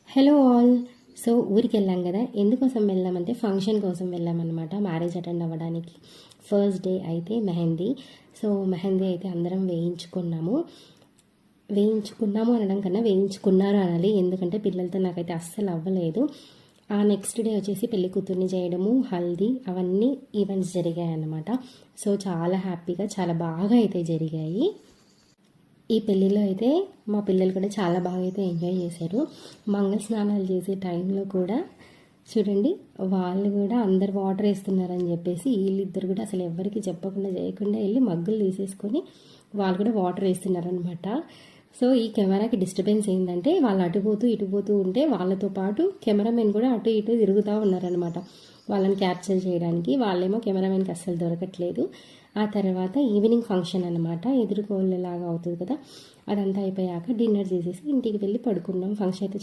Hello all. So ఊరికి వెళ్ళాం కదా, ఎందుకోసం వెళ్ళామంటే ఫంక్షన్ కోసం వెళ్ళామన్నమాట, మ్యారేజ్ అటెండ్ అవ్వడానికి. ఫస్ట్ డే అయితే మెహందీ. సో మెహందీ అయితే అందరం వేయించుకున్నాము అనడం కన్నా వేయించుకున్నారు అనాలి, ఎందుకంటే పిల్లలతో నాకైతే అస్సలు అవ్వలేదు. ఆ నెక్స్ట్ డే వచ్చేసి పెళ్లి కూతుర్ని చేయడము, హల్దీ, అవన్నీ ఈవెంట్స్ జరిగాయి అన్నమాట. సో చాలా హ్యాపీగా చాలా బాగా అయితే జరిగాయి. ఈ పెళ్ళిలో అయితే మా పిల్లలు కూడా చాలా బాగా అయితే ఎంజాయ్ చేశారు. మంగళ స్నానాలు చేసే టైంలో కూడా చూడండి, వాళ్ళు కూడా అందరు వాటర్ వేస్తున్నారని చెప్పేసి వీళ్ళిద్దరు కూడా అసలు ఎవరికి చెప్పకుండా చేయకుండా వెళ్ళి మగ్గులు తీసేసుకొని వాళ్ళు కూడా వాటర్ వేస్తున్నారనమాట. సో ఈ కెమెరాకి డిస్టర్బెన్స్ ఏంటంటే వాళ్ళు అటుపోతూ ఇటుపోతూ ఉంటే వాళ్ళతో పాటు కెమెరామెన్ కూడా అటు ఇటు తిరుగుతూ ఉన్నారనమాట వాళ్ళని క్యాప్చర్ చేయడానికి. వాళ్ళేమో కెమెరామెన్కి అస్సలు దొరకట్లేదు. ఆ తర్వాత ఈవినింగ్ ఫంక్షన్ అనమాట, ఎదురుకోళ్ళలాగా అవుతుంది కదా, అదంతా అయిపోయాక డిన్నర్ చేసేసి ఇంటికి వెళ్ళి పడుకున్నాం. ఫంక్షన్ అయితే